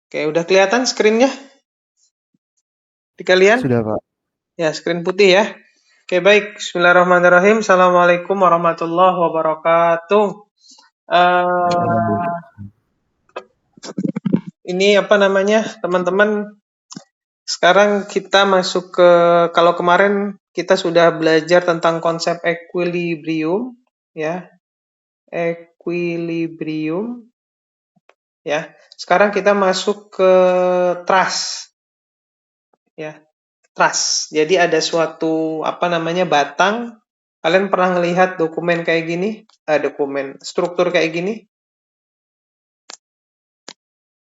Oke, udah kelihatan screen-nya di kalian? Sudah, Pak. Ya, screen putih ya. Oke, baik. Bismillahirrahmanirrahim. Assalamualaikum warahmatullahi wabarakatuh. Eh, ini apa namanya, teman-teman? Sekarang kita masuk ke, kalau kemarin kita sudah belajar tentang konsep equilibrium, ya, equilibrium, ya. Sekarang kita masuk ke trust, ya. Trust. Jadi ada suatu apa namanya batang. Kalian pernah ngelihat dokumen kayak gini? Dokumen struktur kayak gini?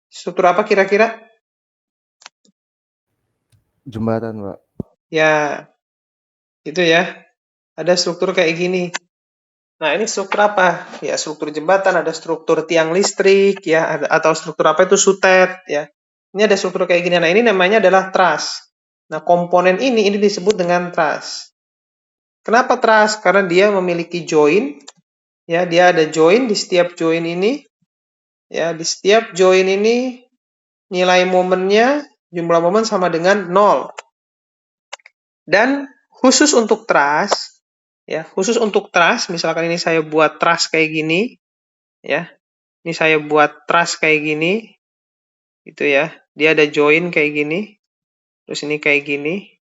Struktur apa kira-kira? Jembatan, Pak. Ya, itu ya. Ada struktur kayak gini. Nah, ini struktur apa? Ya, struktur jembatan, ada struktur tiang listrik, ya, atau struktur apa itu sutet, ya. Ini ada struktur kayak gini. Nah, ini namanya adalah truss. Nah, komponen ini disebut dengan truss. Kenapa truss? Karena dia memiliki join, ya, dia ada join di setiap join ini, ya, di setiap join ini nilai momennya, jumlah momen sama dengan 0. Dan khusus untuk truss, ya, khusus untuk truss, misalkan ini saya buat truss kayak gini, ya. Ini saya buat truss kayak gini, gitu ya. Dia ada join kayak gini, terus ini kayak gini,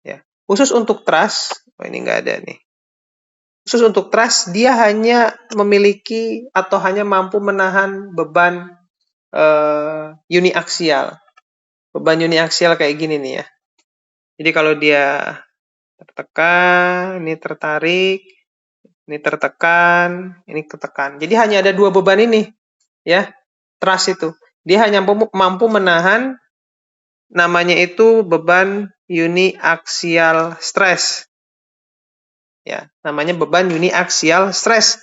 ya. Khusus untuk truss, oh ini nggak ada nih. Khusus untuk truss, dia hanya memiliki atau hanya mampu menahan beban uniaksial. Beban uniaksial kayak gini nih ya. Jadi kalau dia tertekan, ini tertarik, ini tertekan, ini ketekan. Jadi hanya ada dua beban ini, ya, truss itu. Dia hanya mampu menahan, namanya itu beban uniaksial stress. Ya, namanya beban uniaksial stress.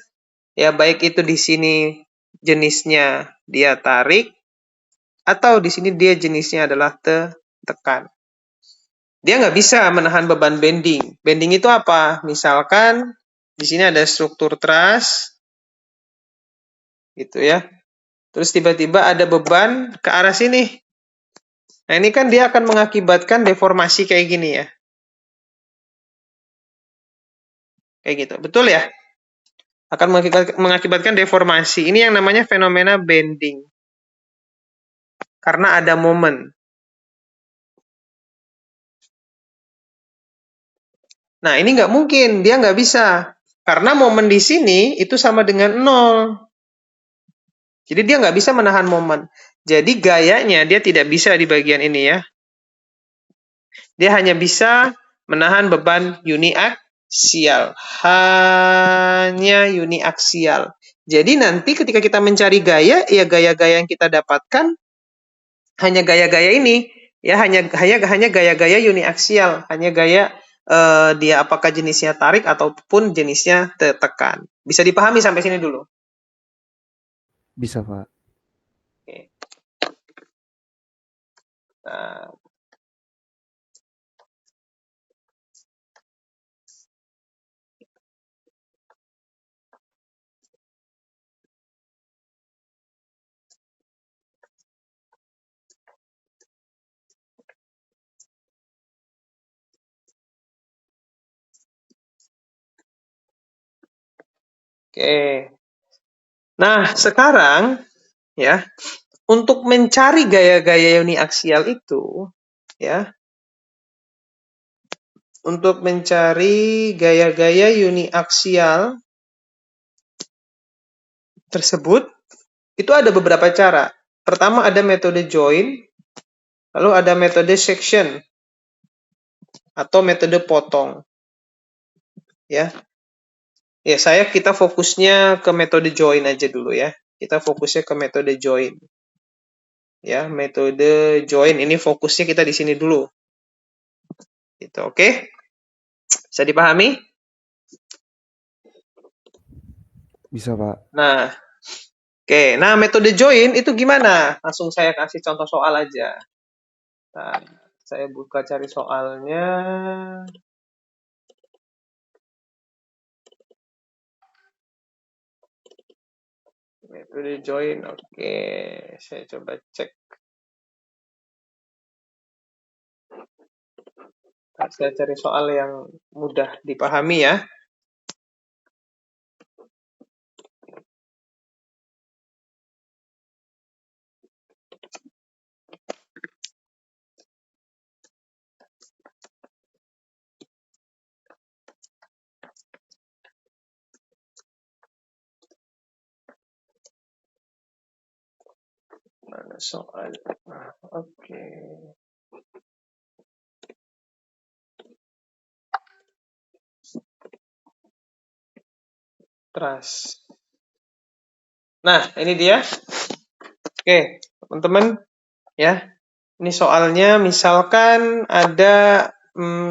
Ya, baik itu di sini jenisnya dia tarik, atau di sini dia jenisnya adalah tekan. Dia nggak bisa menahan beban bending. Bending itu apa? Misalkan di sini ada struktur truss, gitu ya. Terus tiba-tiba ada beban ke arah sini. Nah, ini kan dia akan mengakibatkan deformasi kayak gini ya. Kayak gitu. Betul ya? Akan mengakibatkan deformasi. Ini yang namanya fenomena bending. Karena ada momen. Nah, ini nggak mungkin. Dia nggak bisa. Karena momen di sini itu sama dengan 0. Jadi dia nggak bisa menahan momen. Jadi gayanya dia tidak bisa di bagian ini ya. Dia hanya bisa menahan beban uniaksial. Hanya uniaksial. Jadi nanti ketika kita mencari gaya, ya gaya-gaya yang kita dapatkan hanya gaya-gaya ini. Ya, hanya gaya-gaya uniaksial. Hanya gaya dia apakah jenisnya tarik ataupun jenisnya tekan. Bisa dipahami sampai sini dulu. Bisa, Pak. Oke. Nah, oke. Nah, sekarang ya, untuk mencari gaya-gaya uniaksial itu, ya, untuk mencari gaya-gaya uniaksial tersebut, itu ada beberapa cara. Pertama ada metode join, lalu ada metode section atau metode potong. Ya, ya kita fokusnya ke metode join aja dulu ya. Kita fokusnya ke metode join. Ya, metode join ini fokusnya kita di sini dulu. Gitu, oke? Bisa dipahami? Bisa, Pak. Nah, oke. Nah, metode join itu gimana? Langsung saya kasih contoh soal aja. Nah, saya buka cari soalnya. Metode join, oke. Saya coba cek. Saya cari soal yang mudah dipahami ya. Mana soal? Oke. Trust. Nah, ini dia. Oke, teman-teman ya. Ini soalnya misalkan ada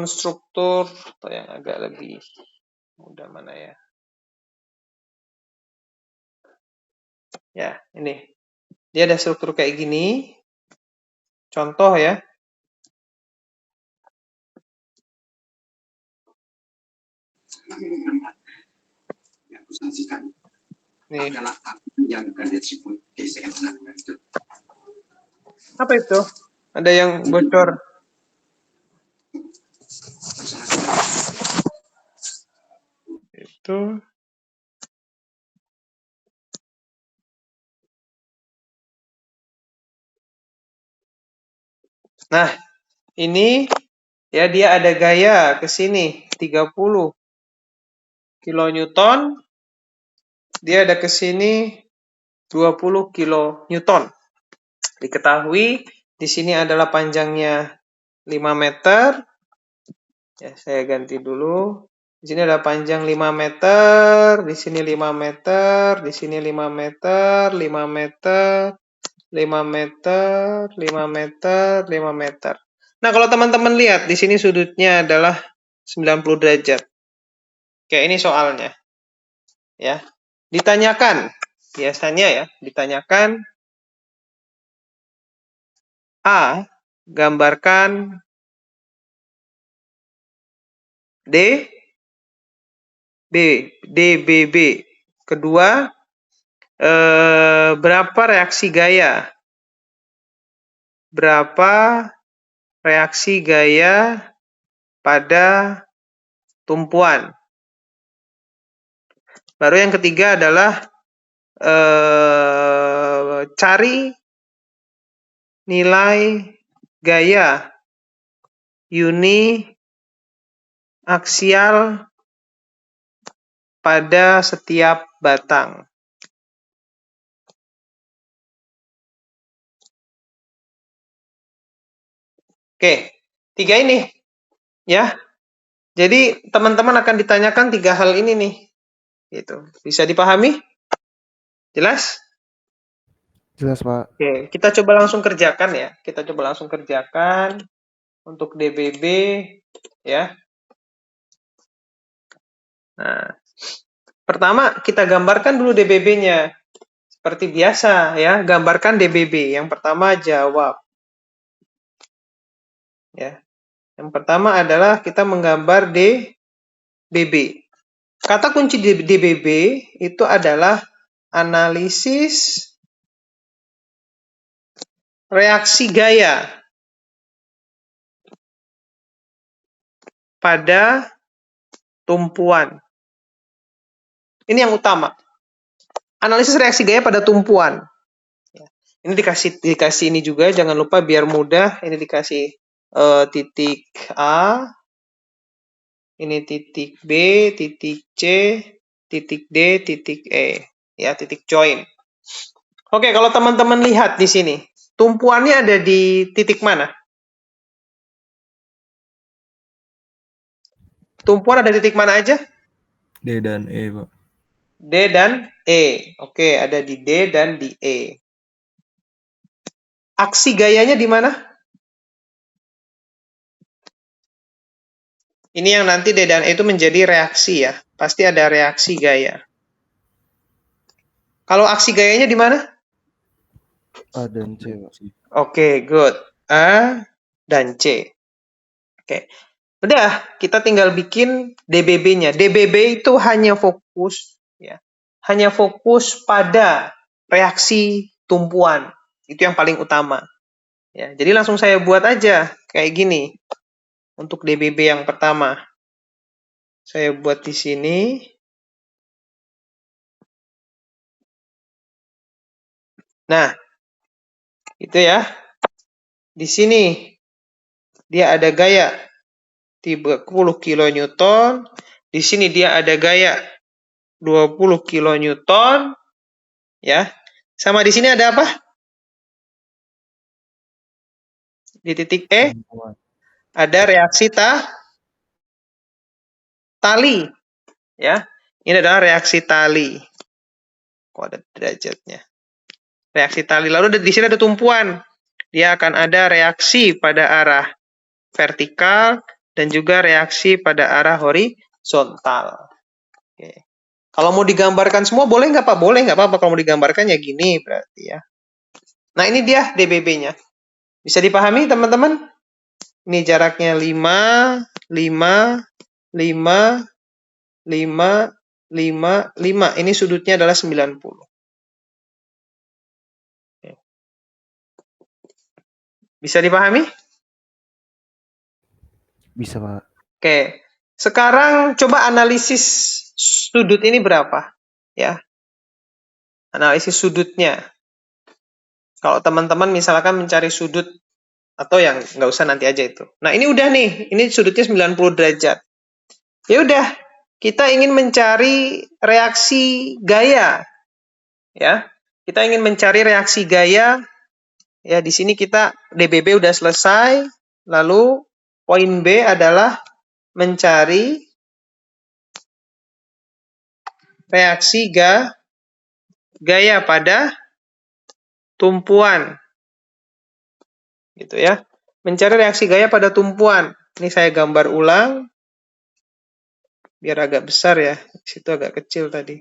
struktur atau yang agak lebih mudah mana ya? Ya, ini. Dia ada struktur kayak gini. Contoh ya. Yang kusaksikan Nih. adalah yang kalian sebut gesekan. Apa itu? Ada yang bocor. Itu. Nah, ini ya dia ada gaya ke sini 30 kilonewton. Dia ada ke sini 20 kilonewton. Diketahui di sini adalah panjangnya 5 meter. Ya, saya ganti dulu. Di sini ada panjang 5 meter, di sini 5 meter, di sini 5 meter, 5 meter, 5 meter, 5 meter, 5 meter. Nah, kalau teman-teman lihat di sini sudutnya adalah 90 derajat. Oke, ini soalnya. Ya. Ditanyakan, biasanya ya, ditanyakan A, gambarkan DBB. Kedua, berapa reaksi gaya? Berapa reaksi gaya pada tumpuan? Baru yang ketiga adalah cari nilai gaya uni aksial pada setiap batang. Oke, 3 ini ya. Jadi teman-teman akan ditanyakan 3 hal ini nih. Gitu. Bisa dipahami? Jelas? Jelas, Pak. Oke, kita coba langsung kerjakan ya. Kita coba langsung kerjakan untuk DBB ya. Nah, pertama kita gambarkan dulu DBB-nya. Seperti biasa ya, gambarkan DBB. Yang pertama jawab. Ya. Yang pertama adalah kita menggambar DBB. Kata kunci DBB itu adalah analisis reaksi gaya pada tumpuan. Ini yang utama. Analisis reaksi gaya pada tumpuan. Ini dikasih ini juga, jangan lupa biar mudah. Ini dikasih titik A, ini titik B, titik C, titik D, titik E. Ya, titik join. Oke, kalau teman-teman lihat di sini, tumpuannya ada di titik mana? Tumpuan ada di titik mana aja? D dan E, Pak. D dan E. Oke, ada di D dan di E. Aksi gayanya di mana? Ini yang nanti D dan E itu menjadi reaksi ya. Pasti ada reaksi gaya. Kalau aksi gayanya di mana? A dan C, Pak. Oke, good. A dan C. Oke. Udah, kita tinggal bikin DBB-nya. DBB itu hanya fokus ya. Hanya fokus pada reaksi tumpuan. Itu yang paling utama. Ya, jadi langsung saya buat aja kayak gini. Untuk DBB yang pertama. Saya buat di sini. Nah, itu ya. Di sini dia ada gaya 30 kilonewton. Di sini dia ada gaya 20 kilonewton. Ya. Sama di sini ada apa? Di titik E Tumpuan. ada reaksi tali. Ya. Ini adalah reaksi tali. Kok ada derajatnya? Reaksi tali. Lalu di sini ada tumpuan. Dia akan ada reaksi pada arah vertikal dan juga reaksi pada arah horizontal. Oke. Kalau mau digambarkan semua boleh nggak Pak? Boleh nggak apa-apa. Kalau mau digambarkan ya gini berarti ya. Nah ini dia DBB-nya. Bisa dipahami teman-teman? Ini jaraknya 5, 5, 5, 5, 5, 5. Ini sudutnya adalah 90. Bisa dipahami? Bisa, Pak. Oke. Sekarang coba analisis sudut ini berapa? Ya. Analisis sudutnya. Kalau teman-teman misalkan mencari sudut atau yang nggak usah nanti aja itu. Nah, ini udah nih. Ini sudutnya 90 derajat. Ya udah, kita ingin mencari reaksi gaya. Ya. Kita ingin mencari reaksi gaya. Ya, di sini kita DBB udah selesai. Lalu poin B adalah mencari reaksi gaya pada tumpuan. Gitu ya. Mencari reaksi gaya pada tumpuan. Ini saya gambar ulang. Biar agak besar ya. Di situ agak kecil tadi.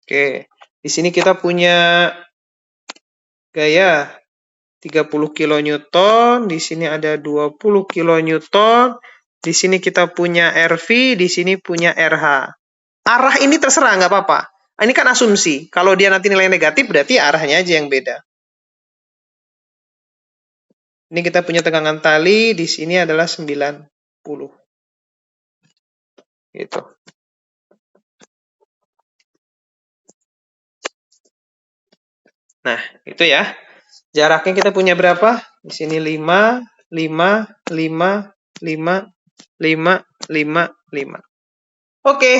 Oke. Di sini kita punya gaya 30 kilonewton, di sini ada 20 kilonewton, di sini kita punya RV, di sini punya RH. Arah ini terserah, nggak apa-apa. Ini kan asumsi. Kalau dia nanti nilai negatif, berarti arahnya aja yang beda. Ini kita punya tegangan tali, di sini adalah 90. Gitu. Nah, itu ya. Jaraknya kita punya berapa? Di sini 5, 5, 5, 5, 5, 5, 5. Oke.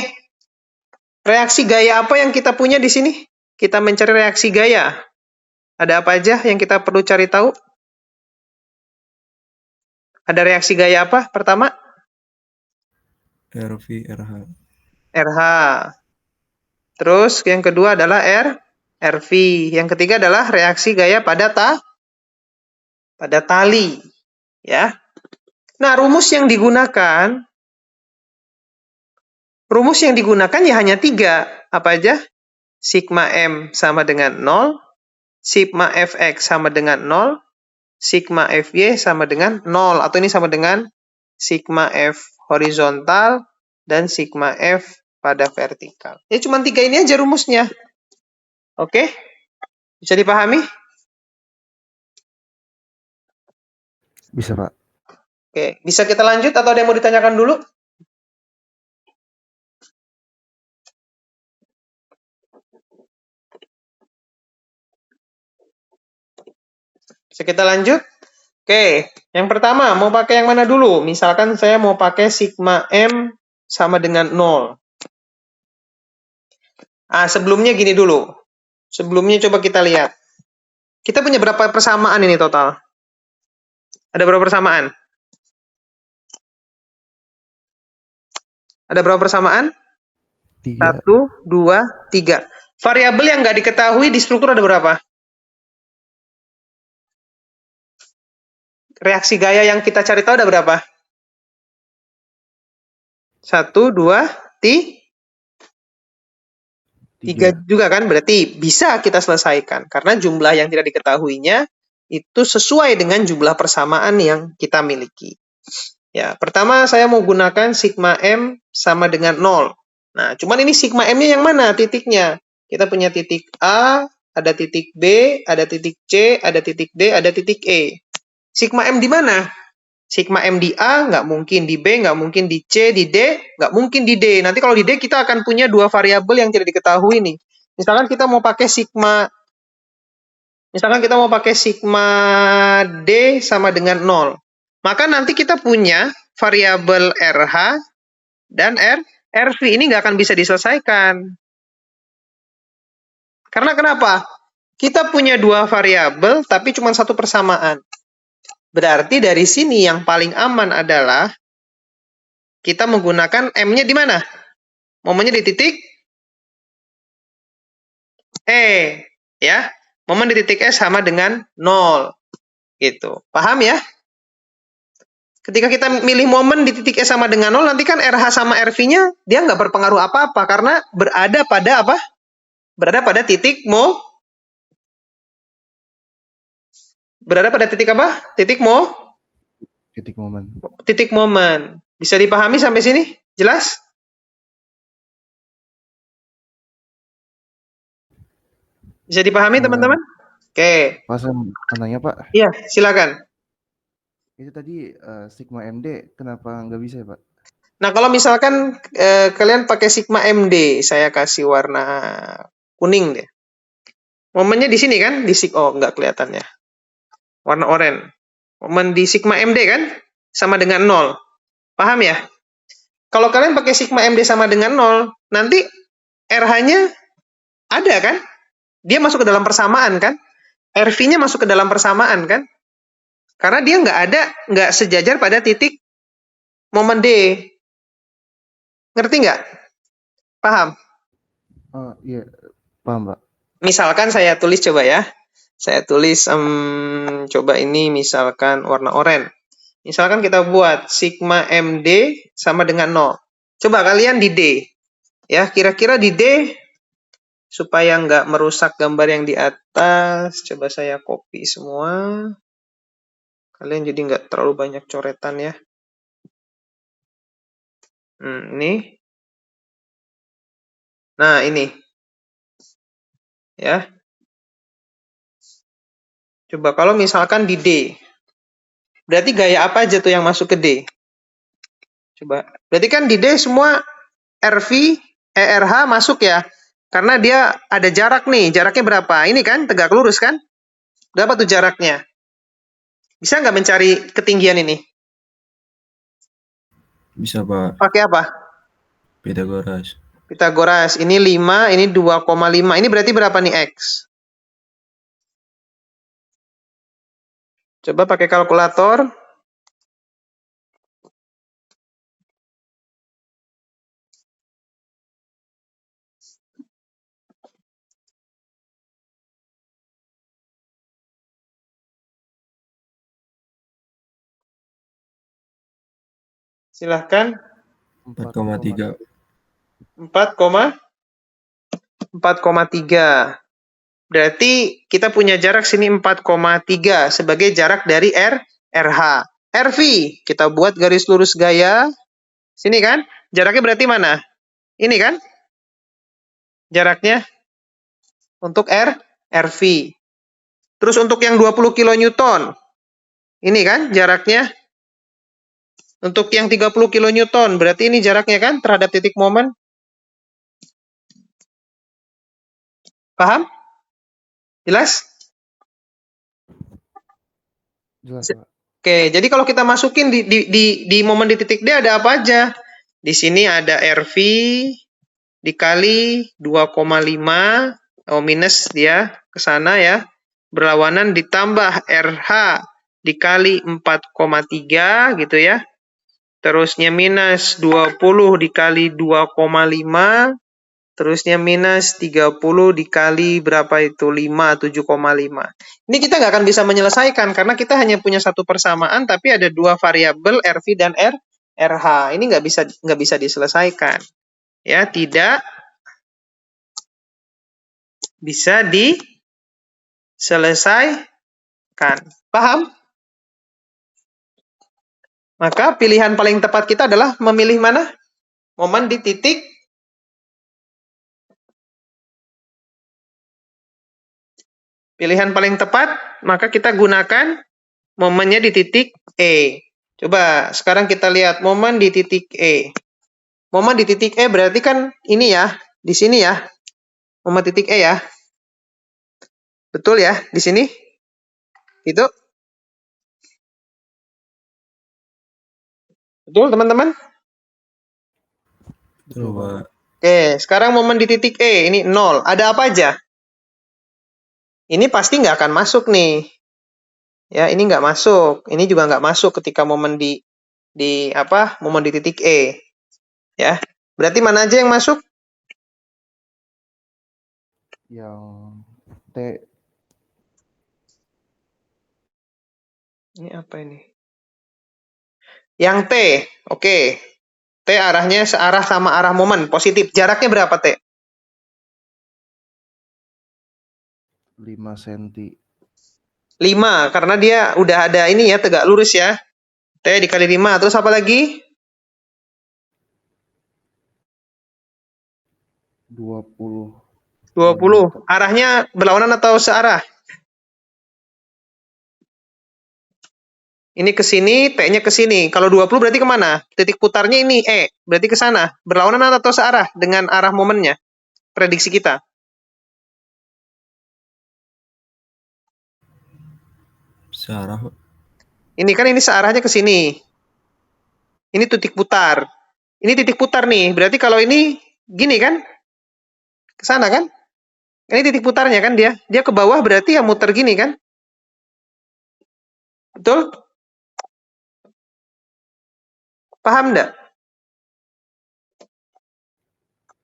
Reaksi gaya apa yang kita punya di sini? Kita mencari reaksi gaya. Ada apa aja yang kita perlu cari tahu? Ada reaksi gaya apa? Pertama? RV, RH. RH. Terus yang kedua adalah RV. Yang ketiga adalah reaksi gaya pada tali. Ya. Nah, rumus yang digunakan ya hanya 3. Apa aja? Sigma M sama dengan 0, sigma Fx sama dengan 0, sigma Fy sama dengan 0. Atau ini sama dengan sigma F horizontal dan sigma F pada vertikal. Ya cuma 3 ini aja rumusnya. Oke? Bisa dipahami? Bisa, Pak. Oke, bisa kita lanjut atau ada yang mau ditanyakan dulu? Bisa kita lanjut? Oke, yang pertama mau pakai yang mana dulu? Misalkan saya mau pakai sigma M sama dengan 0. Sebelumnya gini dulu. Sebelumnya coba kita lihat. Kita punya berapa persamaan ini total? Ada berapa persamaan? Ada berapa persamaan? 3. 1, 2, 3. Variabel yang nggak diketahui di struktur ada berapa? Reaksi gaya yang kita cari tahu ada berapa? 1, 2, 3 juga kan? Berarti bisa kita selesaikan. Karena jumlah yang tidak diketahuinya itu sesuai dengan jumlah persamaan yang kita miliki. Ya, pertama saya mau gunakan sigma M sama dengan 0. Nah, cuman ini sigma M-nya yang mana titiknya? Kita punya titik A, ada titik B, ada titik C, ada titik D, ada titik E. Sigma M di mana? Sigma M di A, nggak mungkin di B, nggak mungkin di C, di D, nggak mungkin di D. Nanti kalau di D kita akan punya dua variabel yang tidak diketahui nih. Misalkan kita mau pakai sigma D sama dengan 0. Maka nanti kita punya variabel RH dan RV. Ini nggak akan bisa diselesaikan. Karena kenapa? Kita punya dua variabel, tapi cuma satu persamaan. Berarti dari sini yang paling aman adalah kita menggunakan M-nya di mana? Momennya di titik E. Ya. Momen di titik E sama dengan 0. Gitu. Paham ya? Ketika kita milih momen di titik E sama dengan 0, nanti kan RH sama RV-nya dia nggak berpengaruh apa-apa karena berada pada apa? Berada pada titik berada pada titik apa? Titik momen. titik momen. Bisa dipahami sampai sini? Jelas? Bisa dipahami teman-teman? Oke. Pak, saya mau nanya Pak, Iya, silakan. itu tadi sigma MD kenapa nggak bisa ya Pak? Nah, kalau misalkan kalian pakai sigma MD, saya kasih warna kuning deh. Momennya di sini kan? Oh, nggak kelihatan ya. Warna oranye. Momen di sigma MD kan? Sama dengan 0. Paham ya? Kalau kalian pakai sigma MD sama dengan 0, nanti RH-nya ada kan? Dia masuk ke dalam persamaan kan? RV-nya masuk ke dalam persamaan kan? Karena dia nggak sejajar pada titik momen D. Ngerti nggak? Paham? Oh iya, paham Pak. Misalkan saya tulis coba ya. Saya tulis coba ini misalkan warna oranye. Misalkan kita buat sigma MD sama dengan 0. Coba kalian di D. Ya, kira-kira di D supaya nggak merusak gambar yang di atas, coba saya copy semua. Kalian jadi nggak terlalu banyak coretan ya. Ini. Nah, ini. Ya. Coba kalau misalkan di D. Berarti gaya apa aja tuh yang masuk ke D? Coba. Berarti kan di D semua RV, RH masuk ya. Karena dia ada jarak nih. Jaraknya berapa? Ini kan tegak lurus kan? Berapa tuh jaraknya? Bisa nggak mencari ketinggian ini? Bisa Pak. Pakai apa? Pitagoras. Pitagoras. Ini 5, ini 2,5. Ini berarti berapa nih X? Coba pakai kalkulator. Silahkan. 4,3. 4,3. Berarti kita punya jarak sini 4,3 sebagai jarak dari RH. RV, kita buat garis lurus gaya. Sini kan? Jaraknya berarti mana? Ini kan? Jaraknya untuk RV. Terus untuk yang 20 kN. Ini kan jaraknya. Untuk yang 30 kN, berarti ini jaraknya kan terhadap titik momen. Paham? Jelas? Jelas Pak. Oke, jadi kalau kita masukin di momen di titik D ada apa aja? Di sini ada RV dikali 2,5, minus dia ke sana ya. Berlawanan ditambah RH dikali 4,3 gitu ya. Terusnya minus 20 dikali 2,5. Terusnya minus 30 dikali berapa itu? 5, 7,5. Ini kita nggak akan bisa menyelesaikan karena kita hanya punya satu persamaan tapi ada dua variabel RV dan RH. Ini nggak bisa diselesaikan. Ya, tidak bisa diselesaikan. Paham? Maka pilihan paling tepat kita adalah memilih mana? Momen di titik pilihan paling tepat, maka kita gunakan momennya di titik E. Coba sekarang kita lihat momen di titik E. Momen di titik E berarti kan ini ya, di sini ya. Momen titik E ya. Betul ya, di sini? Itu? Betul, teman-teman? Betul, Pak. Oke, sekarang momen di titik E, ini 0. Ada apa aja? Ini pasti nggak akan masuk nih. Ya, ini nggak masuk. Ini juga nggak masuk ketika momen di momen di titik E. Ya, berarti mana aja yang masuk? Yang T. Ini apa ini? Yang T, oke. T arahnya searah sama arah momen, positif. Jaraknya berapa, T? 5 cm. 5, karena dia udah ada ini ya, tegak lurus ya. T dikali 5, terus apa lagi? 20. 20. Arahnya berlawanan atau searah? Ini ke sini, T-nya ke sini. Kalau 20 berarti kemana? Titik putarnya ini E, berarti ke sana. Berlawanan atau searah dengan arah momennya? Prediksi kita. Searah, Pak. Ini kan ini searahnya ke sini. Ini titik putar. Ini titik putar nih. Berarti kalau ini gini kan? Ke sana kan? Ini titik putarnya kan dia. Dia ke bawah berarti ya muter gini kan? Betul? Paham enggak?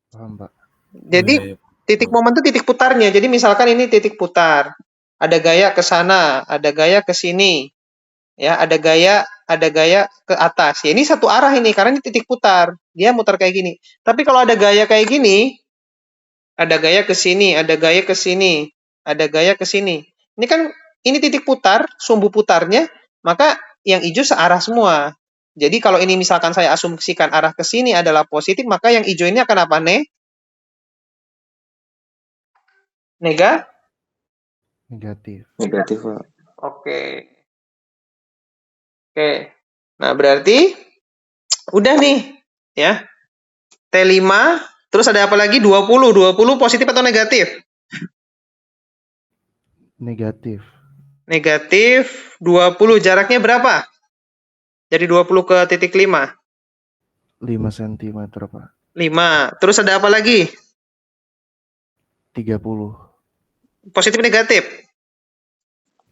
Paham, Pak. Jadi Oh, iya, iya. titik momen itu titik putarnya. Jadi misalkan ini titik putar. Ada gaya ke sana, ada gaya ke sini. Ya, ada gaya ke atas. Ya, ini satu arah ini karena ini titik putar. Dia muter kayak gini. Tapi kalau ada gaya kayak gini, ada gaya ke sini, ada gaya ke sini, ada gaya ke sini. Ini kan ini titik putar, sumbu putarnya, maka yang hijau searah semua. Jadi kalau ini misalkan saya asumsikan arah ke sini adalah positif, maka yang hijau ini akan apa, Negatif. Negatif, Pak. Oke. Oke. Nah, berarti udah nih, ya. T5, terus ada apa lagi? 20. 20 positif atau negatif? Negatif. Negatif 20. Jaraknya berapa? Dari 20 ke titik 5. 5 cm, Pak. 5. Terus ada apa lagi? 30. Positif negatif?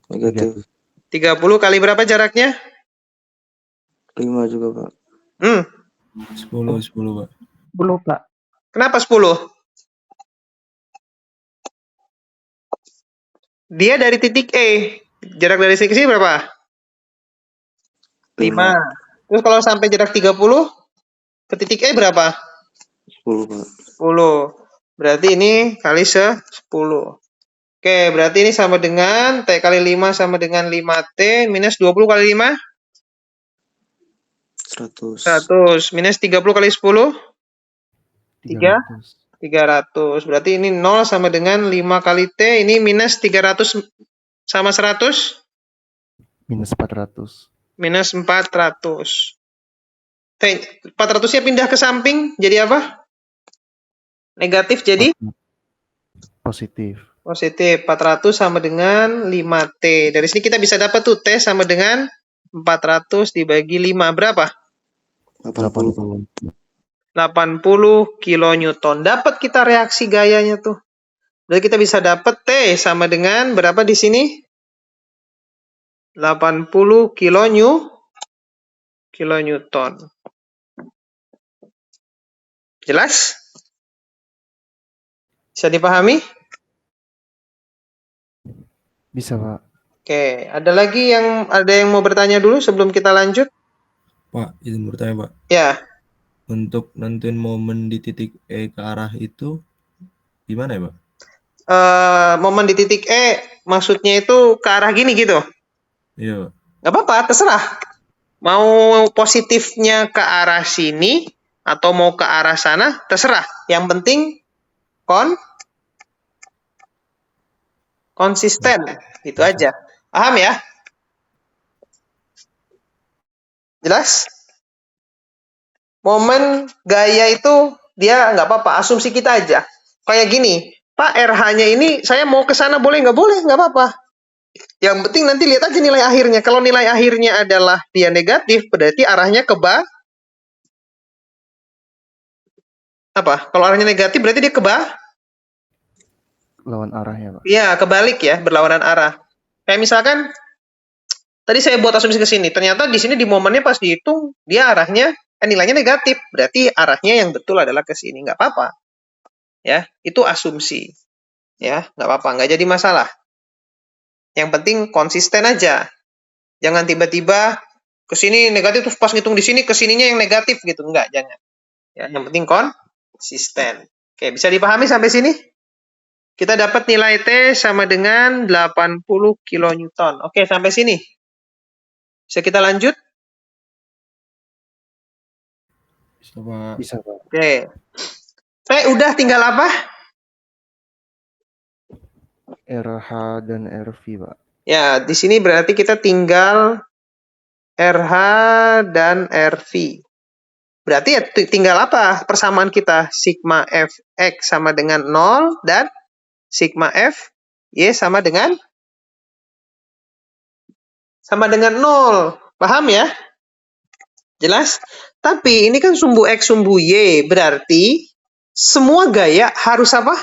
Negatif. 30 kali berapa jaraknya? 5 juga, Pak. 10, Pak. 10, Pak. Kenapa 10? Dia dari titik E. Jarak dari sini ke sini berapa? 5. Terus kalau sampai jarak 30, ke titik E berapa? 10, Pak. 10. Berarti ini kali 10. Oke, berarti ini sama dengan T kali 5 sama dengan 5T minus 20 kali 5? 100. 100. Minus 30 kali 10? 300. 300. Berarti ini 0 sama dengan 5 kali T. Ini minus 300 sama 100? Minus 400. Minus 400. T, 400-nya pindah ke samping, jadi apa? Negatif jadi? Positif. Positif. 400 sama dengan 5T. Dari sini kita bisa dapat tuh T sama dengan 400 dibagi 5. Berapa? 80. 80 kilonewton. Dapat kita reaksi gayanya tuh. Berarti kita bisa dapat T sama dengan berapa di sini? 80 kilonewton. Jelas? Bisa dipahami? Bisa, Pak. Oke, ada yang mau bertanya dulu sebelum kita lanjut? Pak, izin bertanya, Pak. Ya. Untuk nentuin momen di titik E ke arah itu gimana ya, Pak? Momen di titik E maksudnya itu ke arah gini gitu? Iya, Pak. Nggak apa-apa, terserah. Mau positifnya ke arah sini atau mau ke arah sana, terserah. Yang penting konsisten, gitu aja. Paham ya? Jelas? Momen gaya itu dia nggak apa-apa, asumsi kita aja. Kayak gini, Pak, RH-nya ini saya mau ke sana boleh nggak? Boleh, nggak apa-apa. Yang penting nanti lihat aja nilai akhirnya. Kalau nilai akhirnya adalah dia negatif, berarti arahnya apa? Kalau arahnya negatif, berarti dia Lawan arahnya, Pak. Iya, kebalik ya, berlawanan arah. Kayak misalkan, tadi saya buat asumsi ke sini. Ternyata di sini di momennya pas dihitung, dia arahnya, nilainya negatif. Berarti arahnya yang betul adalah ke sini. Nggak apa-apa. Ya, itu asumsi. Ya, nggak apa-apa. Nggak jadi masalah. Yang penting konsisten aja. Jangan tiba-tiba ke sini negatif, terus pas ngitung di sini, ke sininya yang negatif gitu. Nggak, jangan. Ya, yang penting konsisten. Oke, bisa dipahami sampai sini? Kita dapat nilai T sama dengan 80 kilonewton. Oke, sampai sini. Bisa kita lanjut? Bisa, Pak. Bisa, Pak. Oke. T udah tinggal apa? RH dan RV, Pak. Ya, di sini berarti kita tinggal RH dan RV. Berarti ya tinggal apa persamaan kita? Sigma Fx sama dengan 0 dan sigma Fy sama dengan 0. Paham ya? Jelas? Tapi ini kan sumbu X, sumbu Y. Berarti semua gaya harus apa?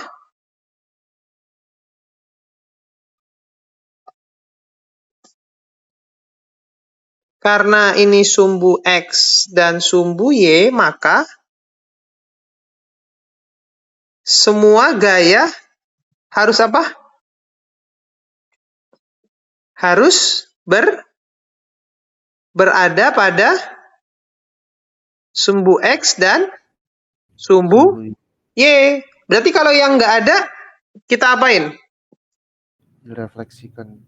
Karena ini sumbu X dan sumbu Y, maka semua gaya harus apa? Harus berada pada sumbu X dan sumbu Y. Berarti kalau yang nggak ada, kita apain? Direfleksikan.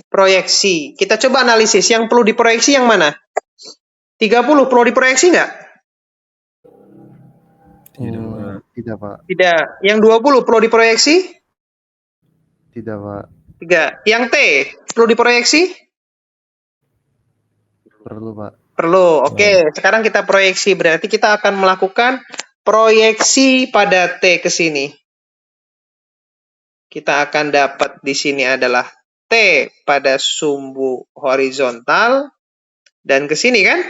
Proyeksi. Kita coba analisis. Yang perlu diproyeksi yang mana? 30 perlu diproyeksi nggak? Tidak, Pak. Tidak, Pak. Tidak. Yang 20 perlu diproyeksi? Tidak, Pak. 3. Yang T perlu diproyeksi? Perlu, Pak. Perlu. Oke, sekarang kita proyeksi. Berarti kita akan melakukan proyeksi pada T ke sini. Kita akan dapat di sini adalah T pada sumbu horizontal. Dan ke sini kan?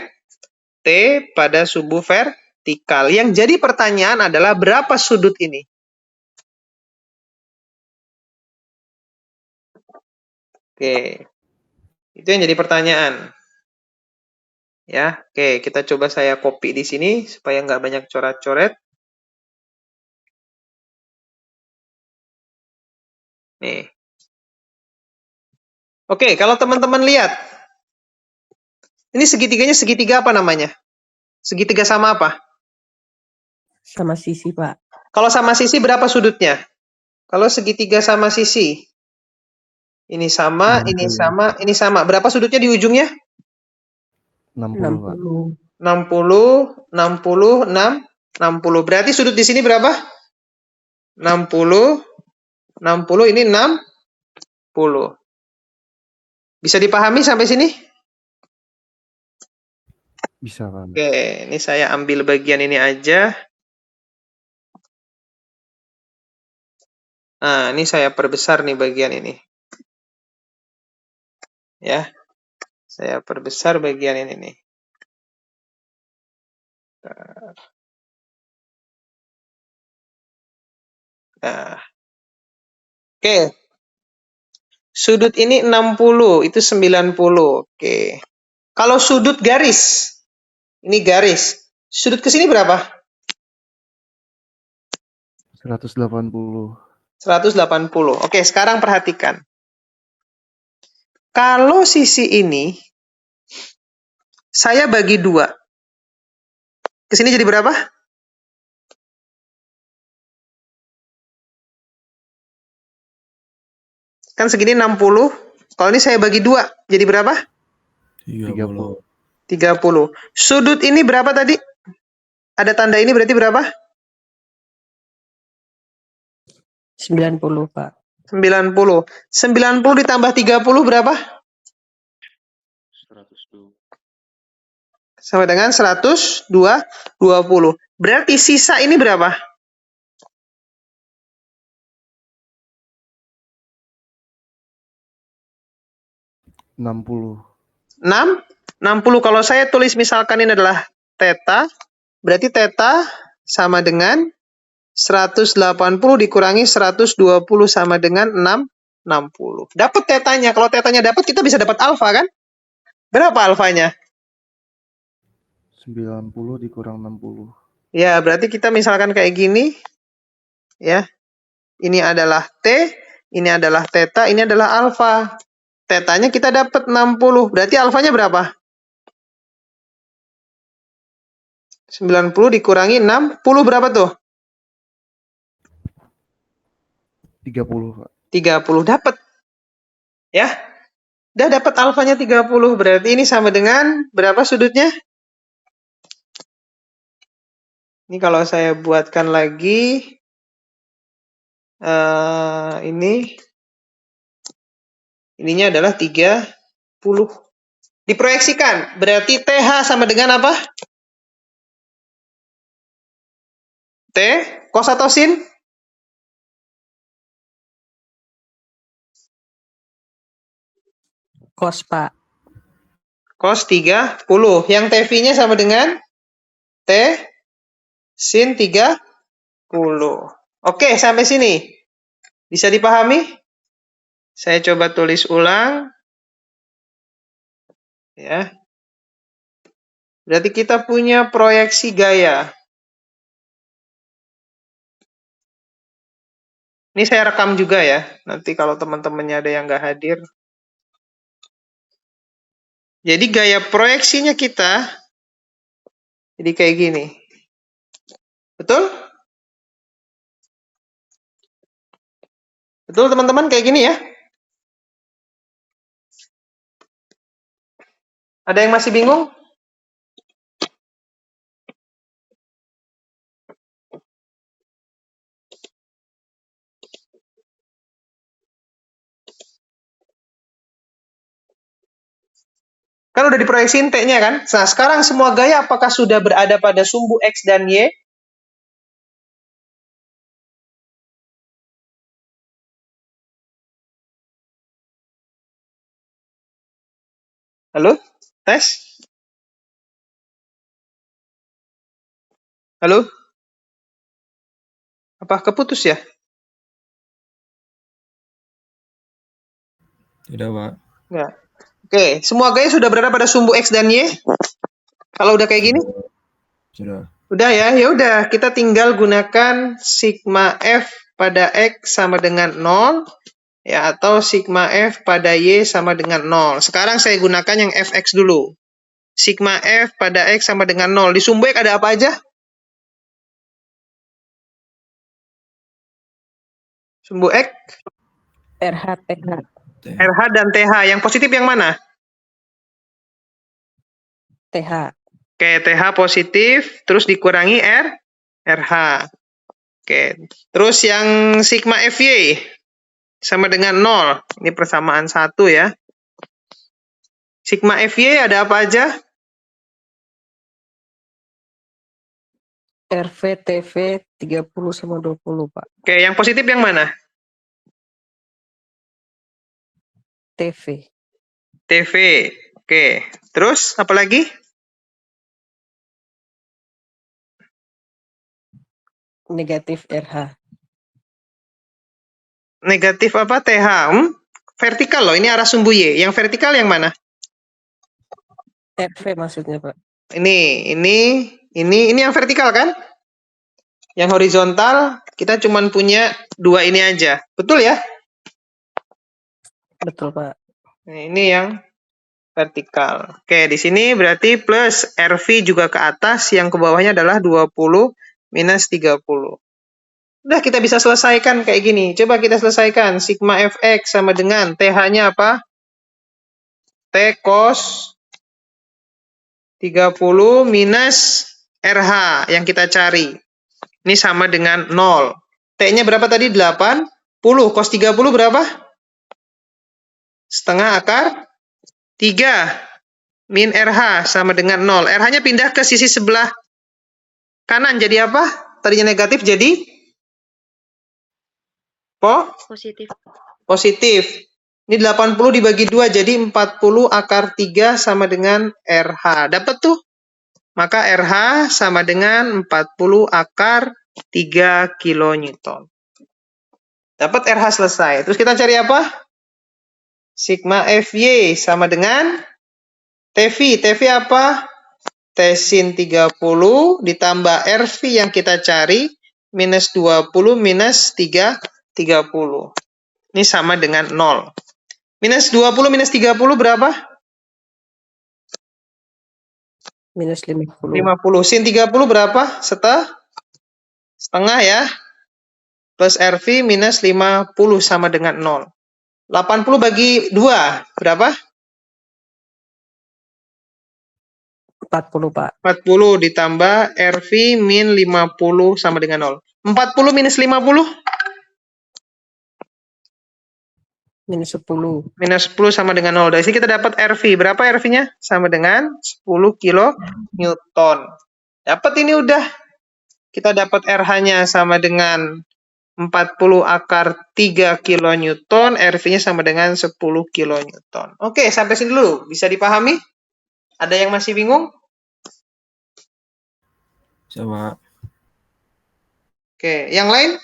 T pada sumbu vertikal. Yang jadi pertanyaan adalah berapa sudut ini? Oke. Itu yang jadi pertanyaan. Ya, oke, kita coba saya copy di sini supaya nggak banyak coret-coret. Nih. Oke, kalau teman-teman lihat. Ini segitiganya segitiga apa namanya? Segitiga sama apa? Sama sisi, Pak. Kalau sama sisi berapa sudutnya? Kalau segitiga sama sisi. Ini sama, ini sama, ini sama. Berapa sudutnya di ujungnya? 60, Pak. 60. 60, 60. Berarti sudut di sini berapa? 60, 60, ini 60. Bisa dipahami sampai sini? Bisa, Pak. Oke, ini saya ambil bagian ini aja. Nah, ini saya perbesar nih bagian ini. Ya, saya perbesar bagian ini nih. Nah, oke. Sudut ini 60, itu 90. Oke. Kalau sudut garis, ini garis. Sudut ke sini berapa? 180. 180. Oke, sekarang perhatikan. Kalau sisi ini, saya bagi 2. Ke sini jadi berapa? Kan segini 60, Kalau ini saya bagi 2, jadi berapa? 30. 30. Sudut ini berapa tadi? Ada tanda ini berarti berapa? 90, Pak. 90. 90 ditambah 30 berapa? 102. Sama dengan 120. Berarti sisa ini berapa? 60. 60 kalau saya tulis misalkan ini adalah theta, berarti theta sama dengan 180 dikurangi 120 sama dengan 60. Dapat tetanya. Kalau tetanya dapat, kita bisa dapat alfa kan? Berapa alfanya? 90 dikurang 60. Ya, berarti kita misalkan kayak gini. Ya. Ini adalah T, ini adalah theta, ini adalah alfa. Tetanya kita dapat 60. Berarti alfanya berapa? 90 dikurangi 60 berapa tuh? 30, Pak. 30 dapat. Ya. Udah dapat alfanya 30. Berarti ini sama dengan berapa sudutnya? Ini kalau saya buatkan lagi ininya adalah 30. Diproyeksikan. Berarti TH sama dengan apa? T cos atau sin? Kos, Pak. Cos 30. Yang TV-nya sama dengan T sin 30. Oke, sampai sini. Bisa dipahami? Saya coba tulis ulang. Ya. Berarti kita punya proyeksi gaya. Ini saya rekam juga ya. Nanti kalau teman-temannya ada yang nggak hadir. Jadi gaya proyeksinya kita jadi kayak gini. Betul? Betul teman-teman kayak gini ya? Ada yang masih bingung? Kan udah diproyeksiin T-nya kan? Nah, sekarang semua gaya apakah sudah berada pada sumbu X dan Y? Halo? Tes? Halo? Apa keputus ya? Tidak, Pak. Enggak. Oke, semua gaya sudah berada pada sumbu X dan Y? Kalau udah kayak gini? Sudah. Udah ya, ya udah kita tinggal gunakan sigma F pada X sama dengan 0 ya atau sigma F pada Y sama dengan 0. Sekarang saya gunakan yang Fx dulu. Sigma F pada X sama dengan 0. Di sumbu X ada apa aja? Sumbu X, RH, TH. RH dan TH. Yang positif yang mana? TH. Oke, TH positif, terus dikurangi RH. Oke, terus yang sigma FY sama dengan 0. Ini persamaan 1 ya. Sigma FY ada apa aja? RV, TV 30 sama 20, Pak. Oke, yang positif yang mana? TV. TV. Oke, terus apa lagi? Negatif RH. Negatif apa? TH. Vertikal loh, ini arah sumbu Y. Yang vertikal yang mana? RV maksudnya, Pak. Ini yang vertikal kan? Yang horizontal kita cuma punya 2 ini aja. Betul ya? Betul, Pak. Nah, ini yang vertikal. Oke, di sini berarti plus RV juga ke atas, yang ke bawahnya adalah 20 minus 30. Udah kita bisa selesaikan kayak gini. Coba kita selesaikan. Sigma Fx sama dengan TH-nya apa? T cos 30 minus RH yang kita cari. Ini sama dengan 0. T-nya berapa tadi? 80. Cos 30 berapa? Setengah akar 3. Min RH sama dengan 0. RH-nya pindah ke sisi sebelah kanan. Jadi apa? Tadinya negatif jadi? Positif. Positif. Ini 80 dibagi 2, jadi 40 akar 3 sama dengan RH. Dapat tuh? Maka RH sama dengan 40 akar 3 kilonewton. Dapat RH selesai. Terus kita cari apa? Sigma Fy sama dengan TV. TV apa? T sin 30 ditambah RV yang kita cari minus 20 minus 30. Ini sama dengan 0. Minus 20 minus 30 berapa? Minus 50. 50. Sin 30 berapa? Setengah ya. Plus RV minus 50 sama dengan 0. 80 bagi 2 berapa? 40, Pak. 40 ditambah RV min 50 sama dengan 0. 40 minus 50? Minus 10. Minus 10 sama dengan 0. Dari sini kita dapat RV. Berapa RV-nya? Sama dengan 10 kilonewton. Dapat ini udah. Kita dapat RH-nya sama dengan 40 akar 3 kilonewton. RV-nya sama dengan 10 kilonewton. Oke, sampai sini dulu. Bisa dipahami? Ada yang masih bingung? Sama. Oke, yang lain?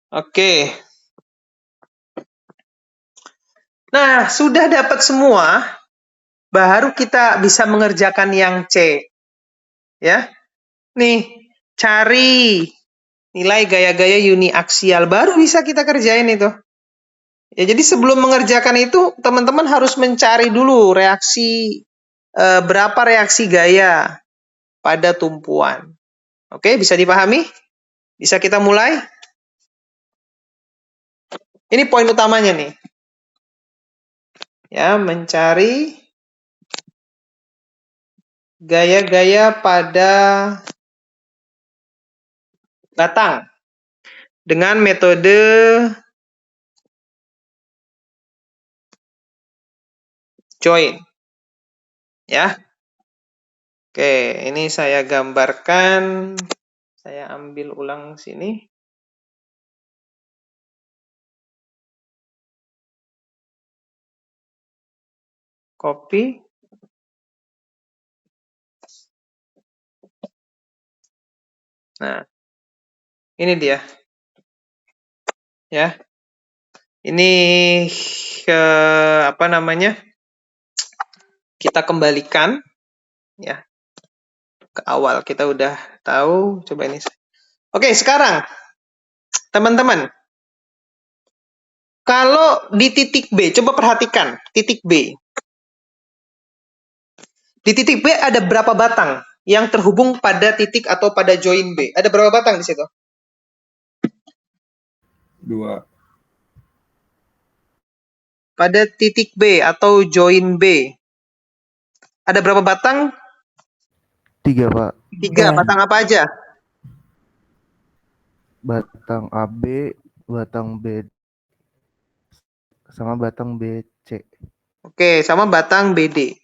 Oke. Nah, sudah dapat semua, baru kita bisa mengerjakan yang C. Ya. Nih, cari nilai gaya-gaya uniaksial. Baru bisa kita kerjain itu. Ya, jadi sebelum mengerjakan itu, teman-teman harus mencari dulu reaksi, berapa reaksi gaya pada tumpuan. Oke, bisa dipahami? Bisa kita mulai? Ini poin utamanya nih. Ya, mencari gaya-gaya pada batang dengan metode join. Ya. Oke, ini saya gambarkan. Saya ambil ulang sini. Copy. Nah, ini dia. Ya. Ini apa namanya? Kita kembalikan ya. Ke awal kita udah tahu, coba ini. Oke, sekarang teman-teman, kalau di titik B, coba perhatikan titik B. Di titik B ada berapa batang yang terhubung pada titik atau pada join B? Ada berapa batang di situ? 2. Pada titik B atau join B. Ada berapa batang? 3, Pak. 3. Batang apa aja? Batang AB, batang B, sama batang BC. Oke, sama batang BD.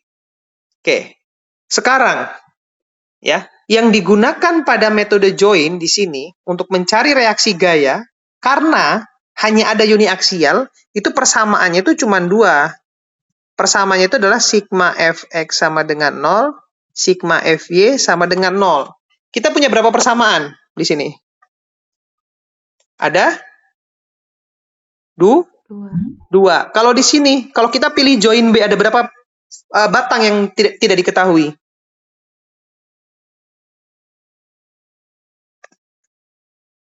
Oke. Sekarang ya, yang digunakan pada metode join di sini untuk mencari reaksi gaya karena hanya ada uniaksial, itu persamaannya itu cuma 2. Persamaannya itu adalah sigma fx sama dengan 0, sigma fy sama dengan 0. Kita punya berapa persamaan di sini? Ada? 2. Kalau di sini, kalau kita pilih join B, ada berapa batang yang tidak diketahui?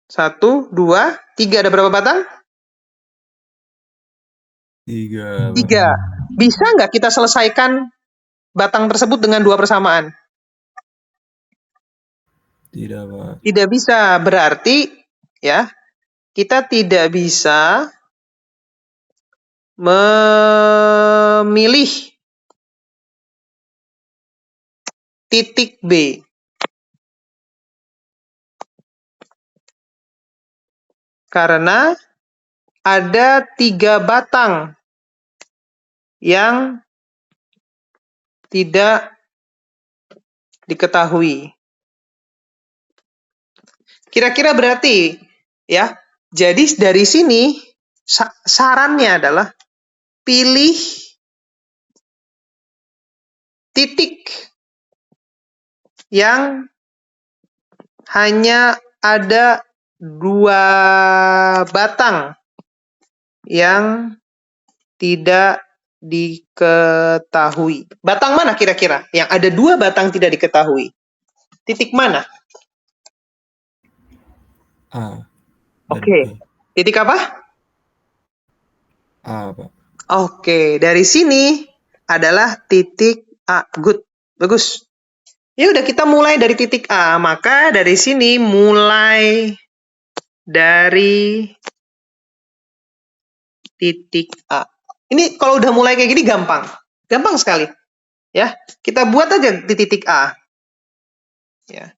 1, 2, 3. Ada berapa batang? 3. 3. Bisa nggak kita selesaikan batang tersebut dengan 2 persamaan? Tidak, Pak. Tidak bisa. Berarti ya, kita tidak bisa memilih titik B. Karena ada 3 batang yang tidak diketahui. Kira-kira berarti ya. Jadi dari sini sarannya adalah pilih titik yang hanya ada 2 batang yang tidak diketahui. Batang mana kira-kira? Yang ada 2 batang tidak diketahui. Titik mana? A. Oke. Titik apa? A, Pak. Oke, dari sini adalah titik A. Good. Bagus. Ya udah, kita mulai dari titik A. Maka dari sini mulai dari titik A. Ini kalau udah mulai kayak gini gampang. Gampang sekali. Ya, kita buat aja di titik A. Ya.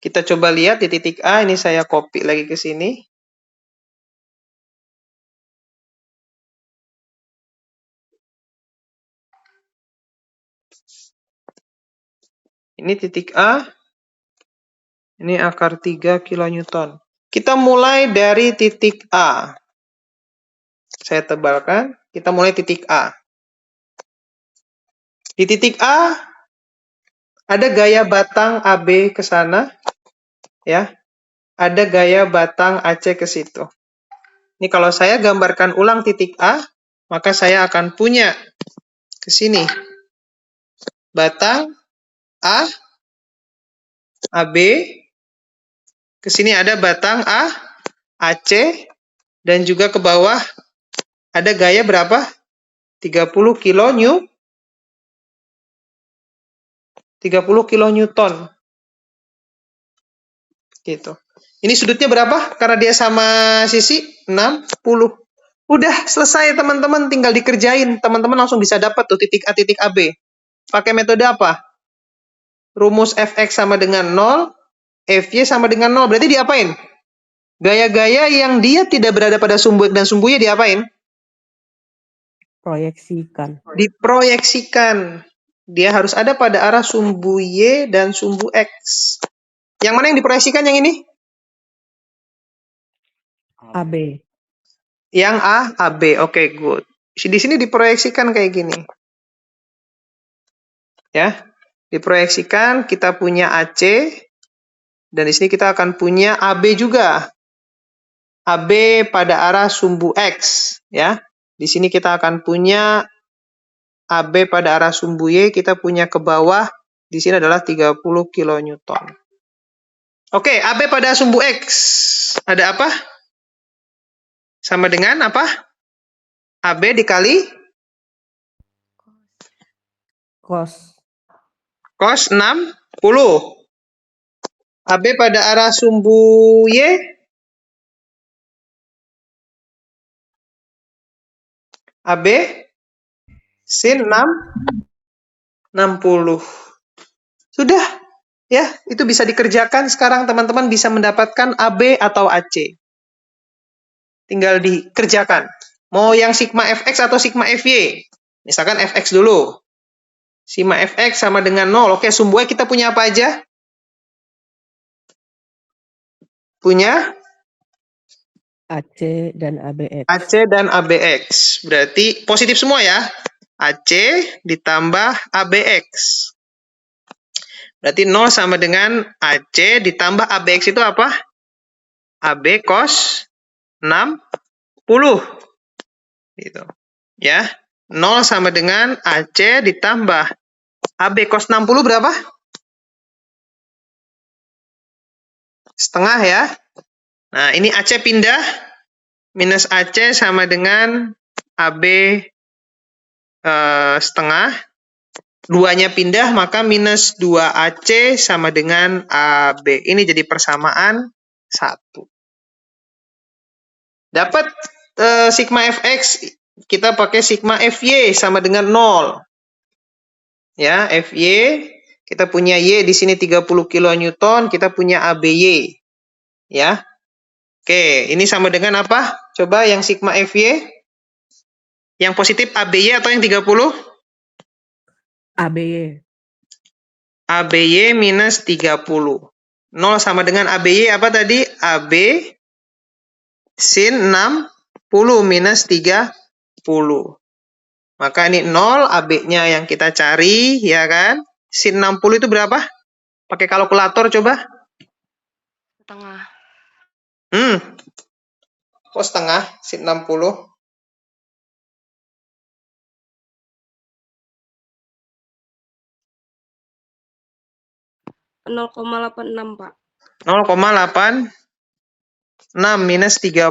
Kita coba lihat di titik A, ini saya copy lagi ke sini. Ini titik A. Ini akar 3 kilonewton. Kita mulai dari titik A. Saya tebalkan. Kita mulai titik A. Di titik A, ada gaya batang AB ke sana. Ya. Ada gaya batang AC ke situ. Ini kalau saya gambarkan ulang titik A, maka saya akan punya ke sini batang A, AB, ke sini ada batang A, AC, dan juga ke bawah ada gaya berapa? 30 kilonewton. Gitu. Ini sudutnya berapa? Karena dia sama sisi 60. Udah selesai teman-teman, tinggal dikerjain. Teman-teman langsung bisa dapat tuh titik A, titik AB. Pakai metode apa? Rumus Fx sama dengan 0, Fy sama dengan 0. Berarti diapain? Gaya-gaya yang dia tidak berada pada sumbu X dan sumbu Y diapain? Proyeksikan. Diproyeksikan. Dia harus ada pada arah sumbu Y dan sumbu X. Yang mana yang diproyeksikan yang ini? AB. Yang A, AB. Oke, good. Di sini diproyeksikan kayak gini. Ya. Diproyeksikan, kita punya AC. Dan di sini kita akan punya AB juga. AB pada arah sumbu X. Ya. Di sini kita akan punya AB pada arah sumbu Y. Kita punya ke bawah. Di sini adalah 30 kilonewton. Oke, AB pada sumbu X. Ada apa? Sama dengan apa? AB dikali Cos. cos 60. AB pada arah sumbu Y. AB sin 60. Sudah. Ya, itu bisa dikerjakan. Sekarang teman-teman bisa mendapatkan AB atau AC. Tinggal dikerjakan. Mau yang sigma Fx atau sigma Fy? Misalkan Fx dulu. Sigma Fx sama dengan 0. Oke, sumbu Y kita punya apa aja? Punya AC dan ABX. AC dan ABX. Berarti positif semua ya. AC ditambah ABX. Berarti 0 sama dengan AC ditambah ABX itu apa? AB cos 60. Gitu. Ya. 0 sama dengan AC ditambah AB cos 60 berapa? Setengah ya. Nah, ini AC pindah. Minus AC sama dengan AB setengah. 2-nya pindah, maka minus 2AC sama dengan AB. Ini jadi persamaan 1. Dapat sigma Fx, kita pakai sigma Fy sama dengan 0. Ya, Fy, kita punya Y di sini 30 kN, kita punya ABY. Ya. Oke, ini sama dengan apa? Coba yang sigma Fy. Yang positif ABY atau yang 30? ABY. ABY minus 30. 0 sama dengan ABY apa tadi? AB sin 60 minus 30. Maka ini 0, AB-nya yang kita cari, ya kan? Sin 60 itu berapa? Pakai kalkulator coba. Setengah. Kok setengah? Sin 60. 0,86, Pak. 0,86 minus 30.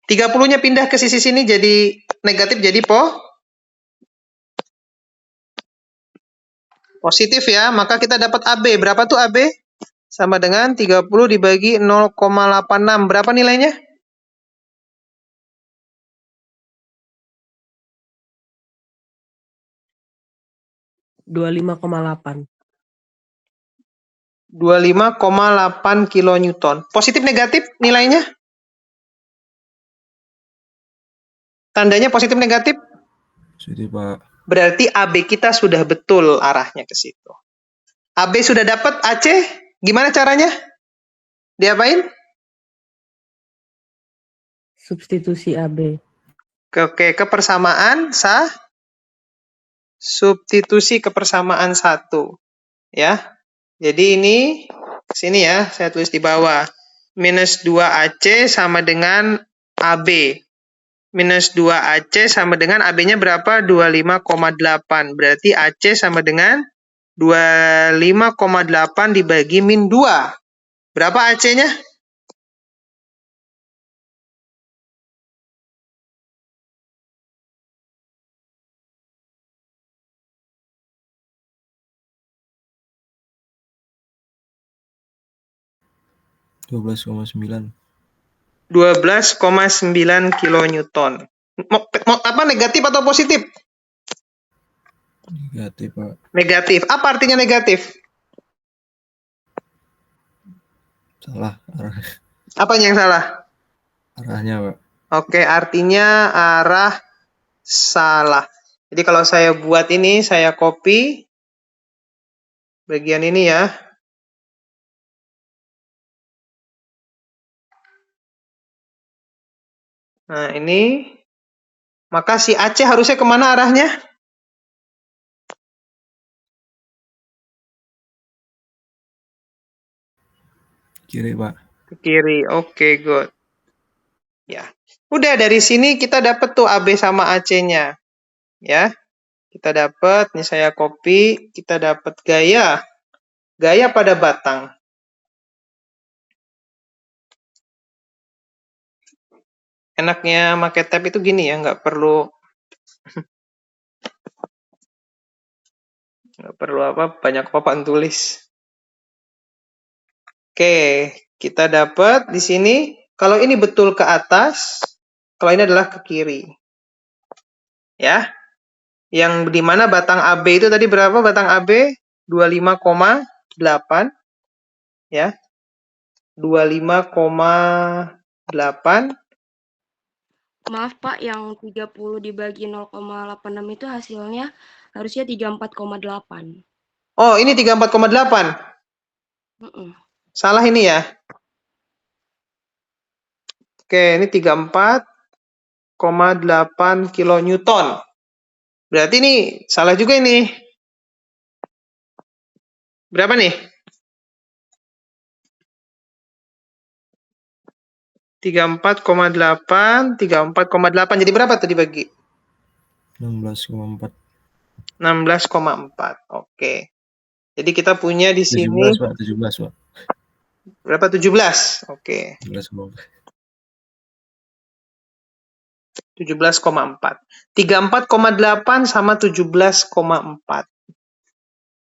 30-nya pindah ke sisi sini jadi negatif, jadi positif ya. Maka kita dapat AB. Berapa tuh AB? Sama dengan 30 dibagi 0,86. Berapa nilainya? (25,8). 25,8 kilonewton. Positif negatif nilainya? Tandanya positif negatif? Positif, Pak. Berarti AB kita sudah betul arahnya ke situ. AB sudah dapat, AC gimana caranya? Diapain? Substitusi AB. Oke, kepersamaan substitusi kepersamaan 1. Ya. Jadi ini sini ya, saya tulis di bawah. Minus 2AC sama dengan AB. Minus 2AC sama dengan AB-nya berapa? 25,8. Berarti AC sama dengan 25,8 dibagi min 2. Berapa AC-nya? (12,9). 12,9 kilonewton. Apa negatif atau positif? Negatif, Pak. Negatif. Apa artinya negatif? Salah arah. Apanya yang salah? Arahnya, Pak. Oke, artinya arah salah. Jadi kalau saya buat ini, saya copy bagian ini ya. Nah, ini. Maka si AC harusnya kemana arahnya? Kiri, Pak. Ke kiri. Oke, good. Ya. Udah dari sini kita dapat tuh AB sama AC-nya. Ya. Kita dapat, ini saya copy, kita dapat gaya. Gaya pada batang. Enaknya pakai tab itu gini ya, nggak perlu banyak papan tulis. Oke, kita dapat di sini, kalau ini betul ke atas, kalau ini adalah ke kiri. Ya. Yang di mana batang AB itu tadi berapa? Batang AB 25,8. Ya. 25,8. Maaf, Pak, yang 30 dibagi 0,86 itu hasilnya harusnya 34,8. Oh, ini 34,8. Salah ini ya. Oke, ini 34,8 kilonewton. Berarti ini salah juga ini. Berapa nih? 34,8, 34,8. Jadi berapa tuh dibagi? 16,4. 16,4. Oke. Jadi kita punya di sini 17, Pak. 17, Pak. berapa? 17. Oke. 17,4. 34,8 sama 17,4.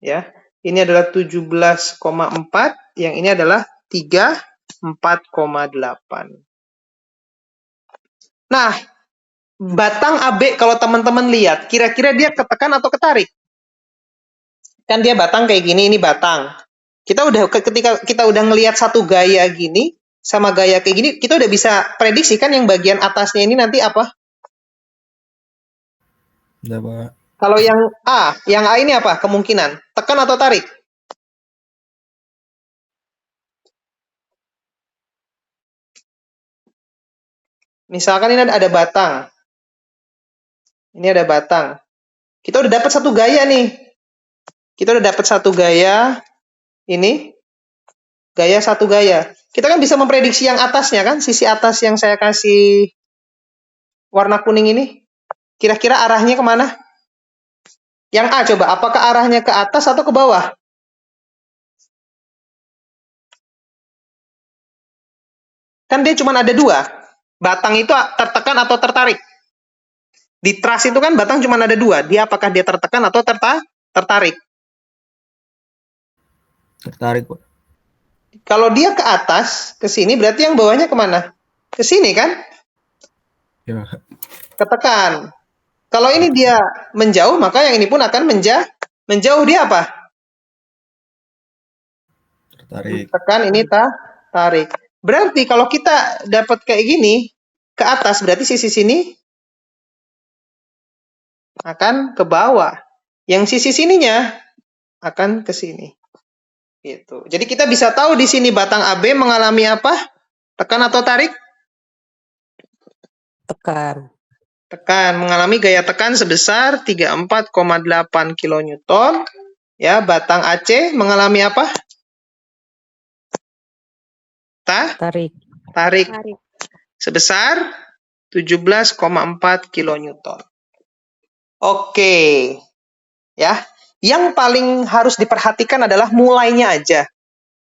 Ya. Ini adalah 17,4, yang ini adalah 34,8. Nah, batang AB kalau teman-teman lihat, kira-kira dia ketekan atau ketarik? Kan dia batang kayak gini, ini batang. Ketika kita udah ngelihat satu gaya gini sama gaya kayak gini, kita udah bisa prediksi kan yang bagian atasnya ini nanti apa? Udah, Pak. Kalau yang A ini apa? Kemungkinan tekan atau tarik? Misalkan ini ada batang. Ini ada batang. Kita udah dapat satu gaya nih. Kita udah dapat satu gaya. Ini gaya satu gaya. Kita kan bisa memprediksi yang atasnya kan, sisi atas yang saya kasih warna kuning ini. Kira-kira arahnya kemana? Yang A coba, apakah arahnya ke atas atau ke bawah? Kan dia cuma ada dua. Batang itu tertekan atau tertarik? Di truss itu kan batang cuma ada dua. Dia apakah dia tertekan atau tertarik? Tertarik, Pak. Kalau dia ke atas, ke sini, berarti yang bawahnya kemana? Ke sini kan? Ya. Ketekan. Kalau ini dia menjauh, maka yang ini pun akan menjauh. Dia apa? Tertarik. Tekan, ini tarik. Berarti kalau kita dapat kayak gini, ke atas, berarti sisi sini akan ke bawah. Yang sisi sininya akan ke sini. Gitu. Jadi kita bisa tahu di sini batang AB mengalami apa? Tekan atau tarik? Tekan. Tekan, mengalami gaya tekan sebesar 34,8 kilonewton. Ya, batang AC mengalami apa? Tarik. Tarik Tarik. sebesar 17,4 kilonewton. Oke. Ya. Yang paling harus diperhatikan adalah mulainya aja.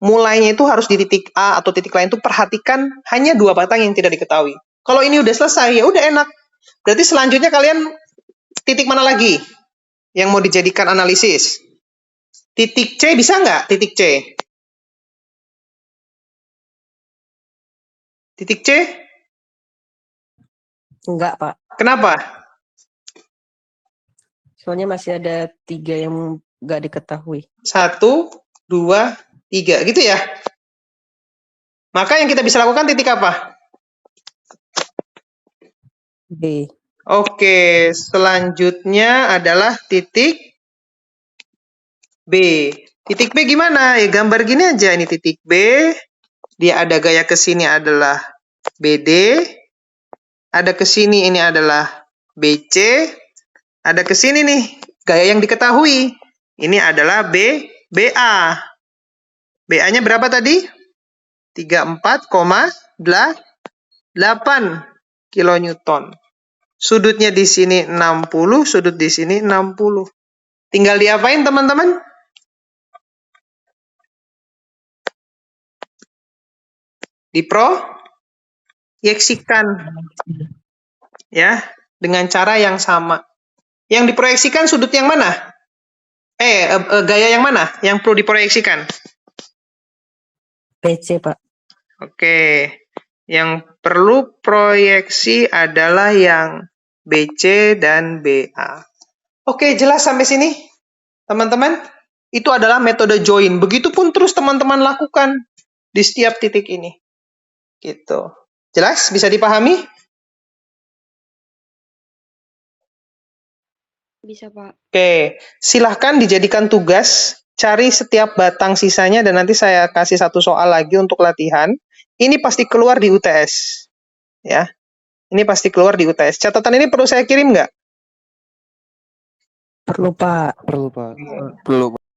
Mulainya itu harus di titik A atau titik lain itu perhatikan hanya dua batang yang tidak diketahui. Kalau ini udah selesai, ya udah enak. Berarti selanjutnya kalian titik mana lagi yang mau dijadikan analisis? Titik C bisa nggak? Titik C. Titik C? Enggak, Pak. Kenapa? Soalnya masih ada 3 yang nggak diketahui. 1, 2, 3. Gitu ya? Maka yang kita bisa lakukan titik apa? B. Oke, selanjutnya adalah titik B. Titik B gimana? Ya gambar gini aja. Ini titik B. Dia ada gaya ke sini adalah BD. Ada ke sini ini adalah BC. Ada ke sini nih, gaya yang diketahui. Ini adalah BA. BA-nya berapa tadi? 34,8 kilonewton. Sudutnya di sini 60, sudut di sini 60. Tinggal diapain teman-teman? Diproyeksikan. Ya, dengan cara yang sama. Yang diproyeksikan sudut yang mana? Gaya yang mana yang perlu diproyeksikan? PC, Pak. Oke. Yang perlu proyeksi adalah yang BC dan BA. Oke, jelas sampai sini? Teman-teman, itu adalah metode join. Begitupun terus teman-teman lakukan di setiap titik ini. Gitu. Jelas? Bisa dipahami? Bisa, Pak. Oke, silahkan dijadikan tugas, cari setiap batang sisanya dan nanti saya kasih satu soal lagi untuk latihan. Ini pasti keluar di UTS. Ya, ini pasti keluar di UTS. Catatan ini perlu saya kirim nggak? Perlu, Pak. Perlu, Pak. Perlu, Pak.